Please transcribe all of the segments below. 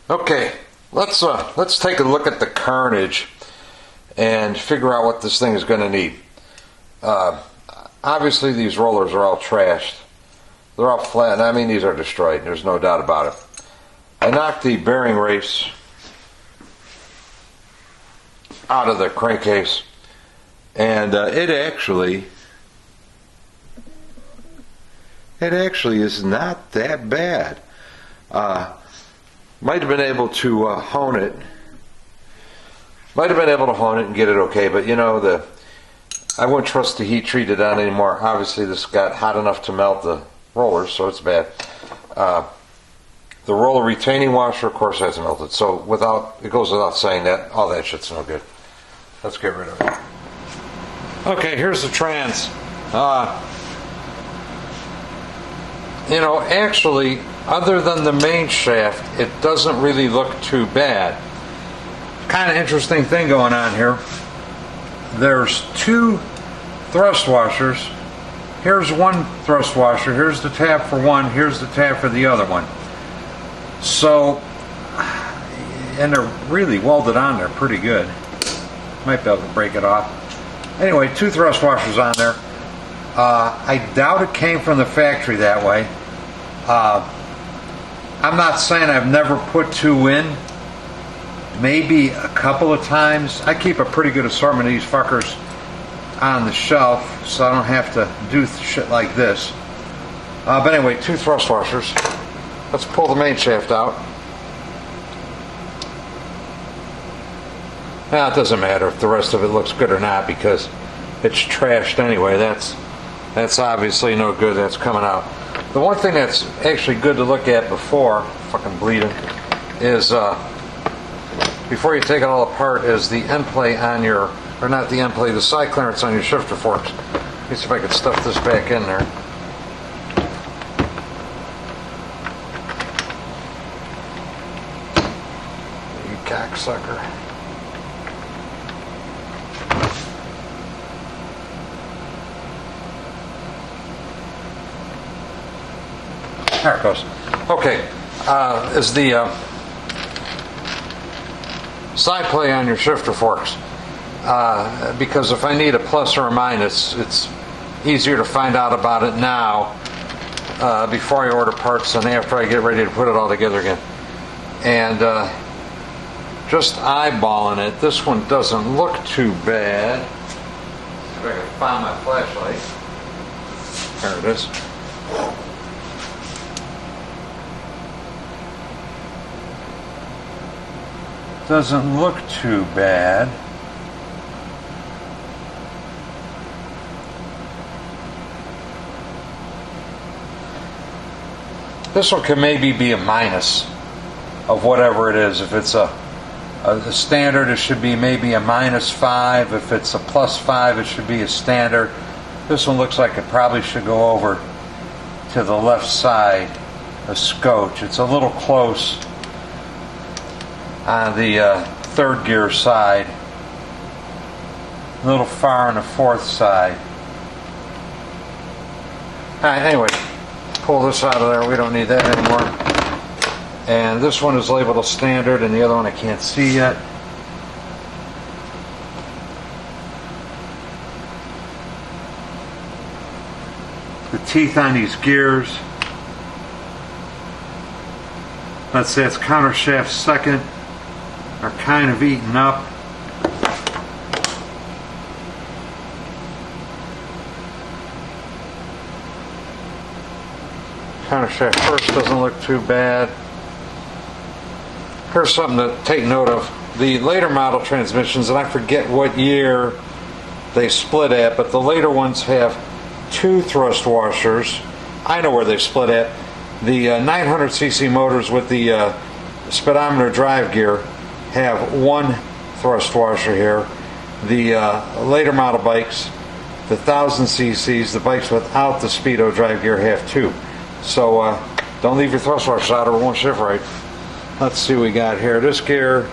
Okay, let's take a look at the carnage and figure out what this thing is going to need. Obviously, these rollers are all trashed. They're all flat. I mean, these are destroyed. There's no doubt about it. I knocked the bearing race out of the crankcase, and it actually is not that bad. Might have been able to hone it. Might have been able to hone it and get it okay, but you know, I wouldn't trust the heat treated on anymore. Obviously, this got hot enough to melt the rollers, so it's bad. The roller retaining washer, of course, hasn't melted. So it goes without saying that all that shit's no good. Let's get rid of it. Okay, here's the trans. You know, actually, other than the main shaft, it doesn't really look too bad. Kind of interesting thing going on here. There's two thrust washers. Here's one thrust washer. Here's the tab for one. Here's the tab for the other one. So, and they're really welded on there pretty good. Might be able to break it off. Anyway, two thrust washers on there. I doubt it came from the factory that way. I'm not saying I've never put two in. Maybe a couple of times. I keep a pretty good assortment of these fuckers on the shelf, so I don't have to do shit like this. But anyway, two thrust washers. Let's pull the main shaft out. Now, it doesn't matter if the rest of it looks good or not because it's trashed anyway. That's obviously no good. That's coming out. The one thing that's actually good to look at before fucking bleeding is before you take it all apart is the end plate on your, or not the end plate, the side clearance on your shifter forks. Let me see if I can stuff this back in there. You cocksucker. There it goes. Okay, is the side plate on your shifter forks. Because if I need a plus or a minus, it's easier to find out about it now before I order parts than after I get ready to put it all together again. And just eyeballing it, this one doesn't look too bad. If I can find my flashlight. There it is. Doesn't look too bad. This one could maybe be a minus of whatever it is. If it's a standard, it should be maybe a -5. If it's a +5, it should be a standard. This one looks like it probably should go over to the left side, a scotch. It's a little close on the third gear side, a little far on the fourth side. Alright, anyway, pull this out of there. We don't need that anymore. And this one is labeled a standard, and the other one I can't see yet. The teeth on these gears, let's say it's counter shaft second, are kind of eaten up. Counter shaft first doesn't look too bad. Here's something to take note of. The later model transmissions, and I forget what year they split at, but the later ones have two thrust washers. I know where they split at. The 900cc motors with the speedometer drive gear have one thrust washer here. The later model bikes, the 1000cc's, the bikes without the speedo drive gear have two. So don't leave your thrust washers out or it won't shift right. Let's see what we got here. This gear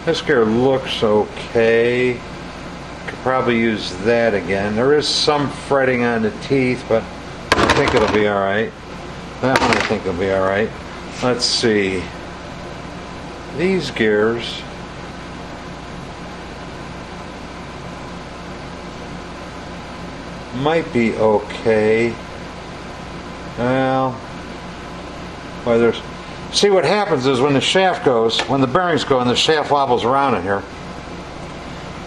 looks okay. Could probably use that again. There is some fretting on the teeth, but I think it'll be alright. That one I think will be alright. let's see, these gears might be okay. Well, there's, see what happens is when the shaft goes, when the bearings go and the shaft wobbles around in here,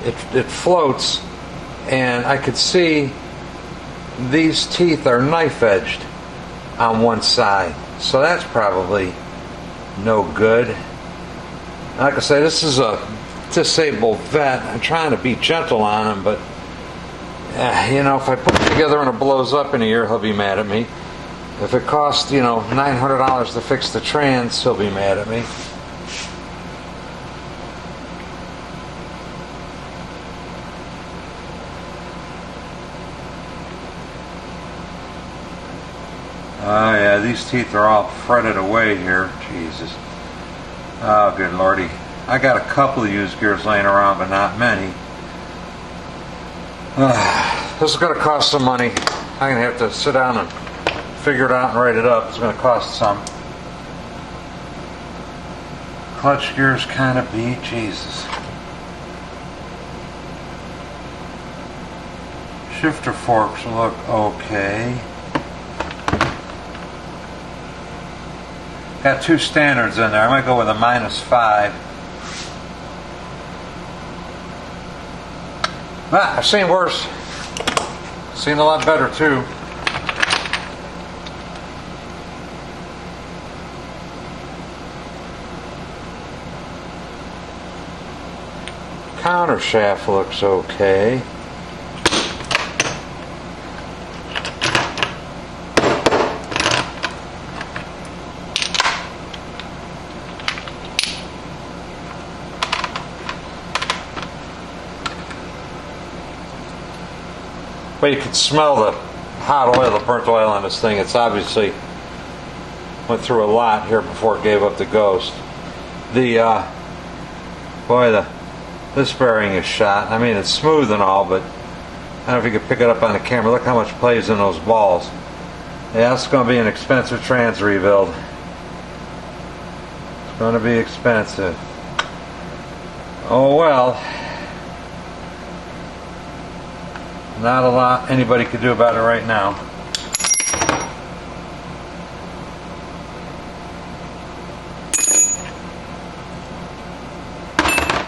it floats, and I could see these teeth are knife edged on one side, so that's probably no good. Like I say, this is a disabled vet. I'm trying to be gentle on him, but you know, if I put it together and it blows up in a year, he'll be mad at me. If it costs, you know, $900 to fix the trans, he'll be mad at me. Oh yeah, these teeth are all fretted away here. Jesus. Oh, good lordy. I got a couple of used gears laying around, but not many. This is going to cost some money. I'm going to have to sit down and figure it out and write it up. It's going to cost some. Clutch gears kind of beat. Jesus. Shifter forks look okay. Got two standards in there. I might go with a -5. I've seen worse. Seen a lot better too. Counter shaft looks okay. But you can smell the hot oil, the burnt oil on this thing. It's obviously went through a lot here before it gave up the ghost. The this bearing is shot. I mean, it's smooth and all, but I don't know if you can pick it up on the camera. Look how much plays in those balls. Yeah, it's going to be an expensive trans rebuild. It's going to be expensive. Oh well. Not a lot anybody could do about it right now.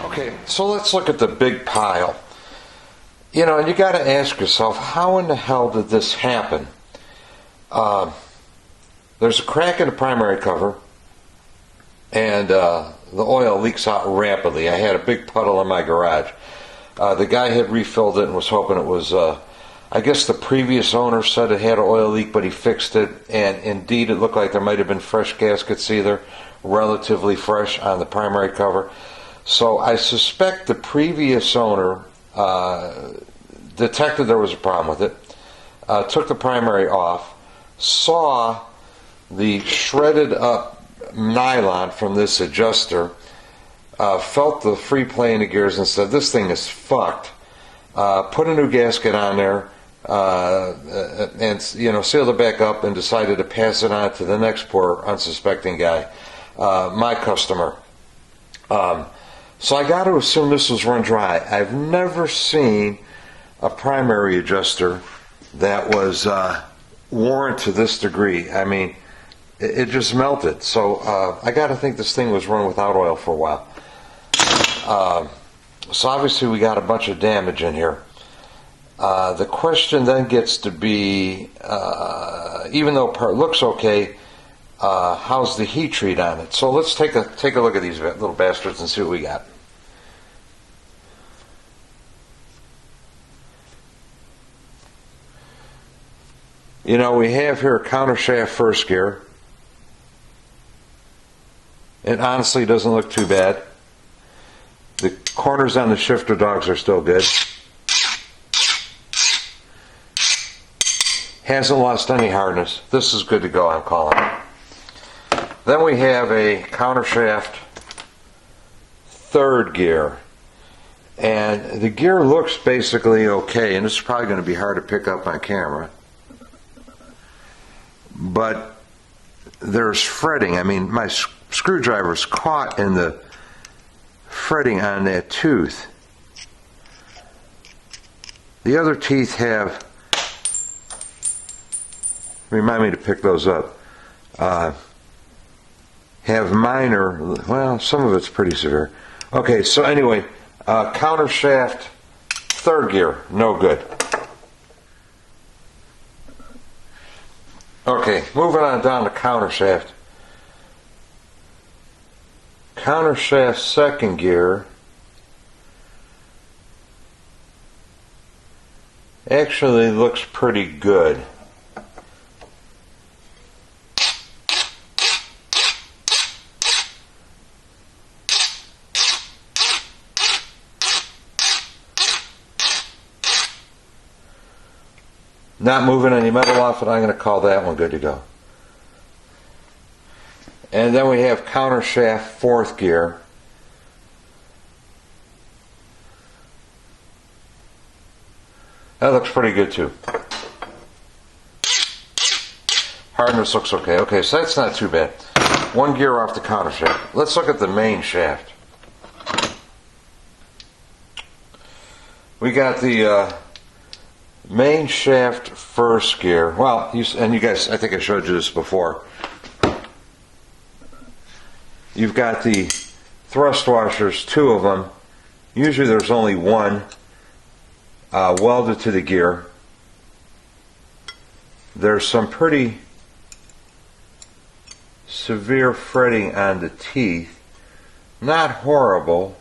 Okay, so let's look at the big pile. You know, you got to ask yourself, how in the hell did this happen? There's a crack in the primary cover, and the oil leaks out rapidly. I had a big puddle in my garage. The guy had refilled it and was hoping it was, I guess the previous owner said it had an oil leak, but he fixed it, and indeed it looked like there might have been fresh gaskets either, relatively fresh on the primary cover. So I suspect the previous owner detected there was a problem with it, took the primary off, saw the shredded up nylon from this adjuster, felt the free play in the gears and said, this thing is fucked. Put a new gasket on there, and sealed it back up, and decided to pass it on to the next poor unsuspecting guy, my customer. So I got to assume this was run dry. I've never seen a primary adjuster that was worn to this degree. I mean, it just melted. So I got to think this thing was run without oil for a while. So obviously we got a bunch of damage in here. The question then gets to be, even though part looks okay, how's the heat treat on it? So let's take a look at these little bastards and see what we got. You know, we have here a counter shaft first gear. It honestly doesn't look too bad. The corners on the shifter dogs are still good. Hasn't lost any hardness. This is good to go, I'm calling it. Then we have a counter shaft third gear. And the gear looks basically okay, and this is probably going to be hard to pick up on camera. But there's fretting. I mean, my screwdriver's caught in the fretting on that tooth. The other teeth have, remind me to pick those up, have minor, well, some of it's pretty severe. Okay, so anyway, counter shaft, third gear, no good. Okay, moving on down to counter shaft. Counter shaft, second gear. Actually looks pretty good. Not moving any metal off it, I'm going to call that one good to go. And then we have counter shaft, fourth gear. That looks pretty good too. Hardness looks okay. Okay, so that's not too bad. One gear off the counter shaft. Let's look at the main shaft. We got the main shaft first gear. Well, you guys, I think I showed you this before. You've got the thrust washers, two of them. Usually there's only one welded to the gear. There's some pretty severe fretting on the teeth. Not horrible.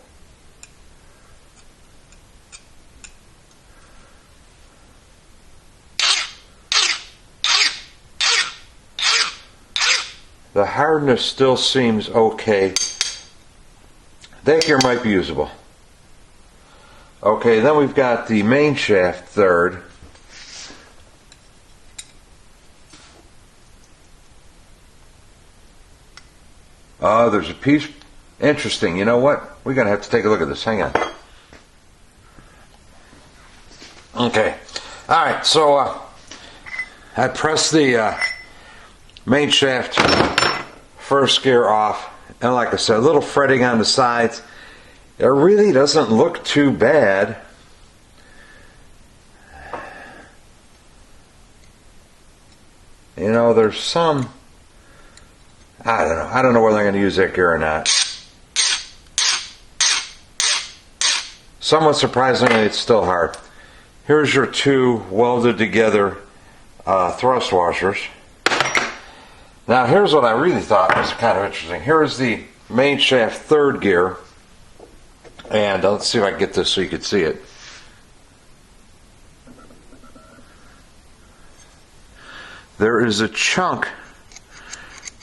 The hardness still seems okay. That gear might be usable. Okay, then we've got the main shaft, third. Oh, there's a piece. Interesting. You know what? We're going to have to take a look at this. Hang on. Okay. All right, so I pressed the main shaft first gear off, and like I said, a little fretting on the sides. It really doesn't look too bad. You know, there's some, I don't know whether I'm going to use that gear or not. Somewhat surprisingly, it's still hard. Here's your two welded together thrust washers. Now here's what I really thought was kind of interesting. Here's the main shaft third gear, and let's see if I can get this so you can see it. There is a chunk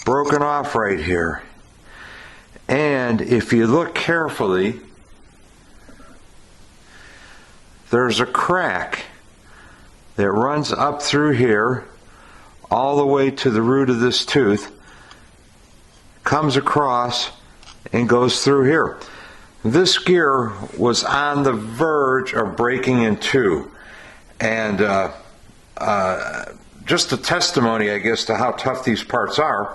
broken off right here, and if you look carefully, there's a crack that runs up through here all the way to the root of this tooth, comes across and goes through here. This gear was on the verge of breaking in two, and just a testimony, I guess, to how tough these parts are.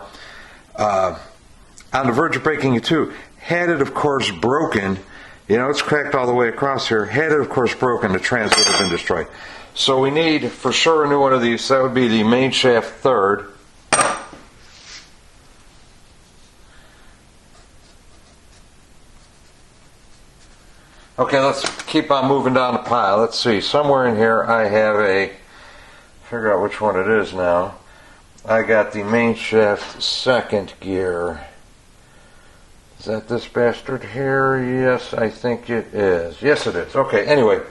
On the verge of breaking in two. Had it, of course, broken, you know, it's cracked all the way across here. Had it, of course, broken, the trans would have been destroyed. So we need, for sure, a new one of these. That would be the main shaft third. Okay, let's keep on moving down the pile. Let's see. Somewhere in here I have figure out which one it is now. I got the main shaft second gear. Is that this bastard here? Yes, I think it is. Yes, it is. Okay, anyway.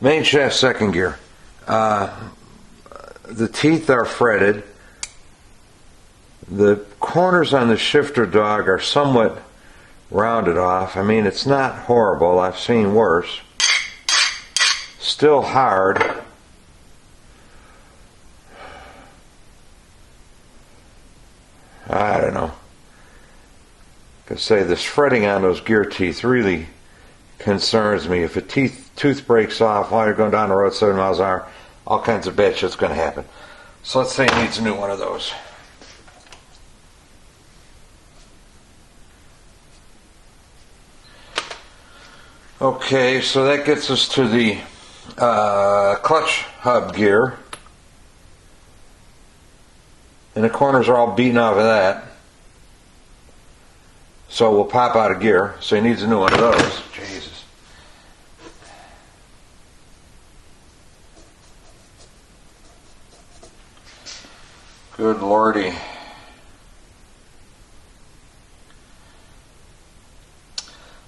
Main shaft second gear. The teeth are fretted. The corners on the shifter dog are somewhat rounded off. I mean, it's not horrible. I've seen worse. Still hard. I don't know. Could say this fretting on those gear teeth really concerns me. If a tooth breaks off while you're going down the road 7 miles an hour, all kinds of bad shit's going to happen. So let's say it needs a new one of those. Okay, so that gets us to the clutch hub gear. And the corners are all beaten off of that. So we'll pop out of gear. So he needs a new one of those. Jesus. Good lordy.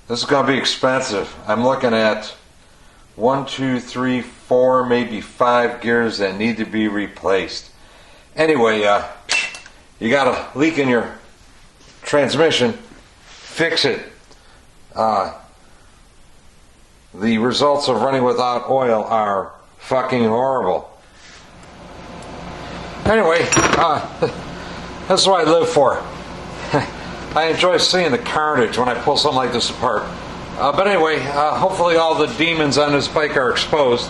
This is going to be expensive. I'm looking at 1, 2, 3, 4, maybe 5 gears that need to be replaced. Anyway, you got a leak in your transmission, fix it. The results of running without oil are fucking horrible. Anyway, that's what I live for. I enjoy seeing the carnage when I pull something like this apart. But anyway, hopefully all the demons on this bike are exposed,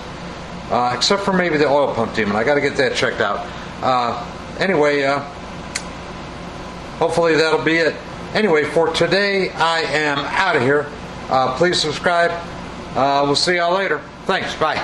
except for maybe the oil pump demon. I got to get that checked out. Anyway, hopefully that'll be it. Anyway, for today, I am out of here. Please subscribe. We'll see y'all later. Thanks. Bye.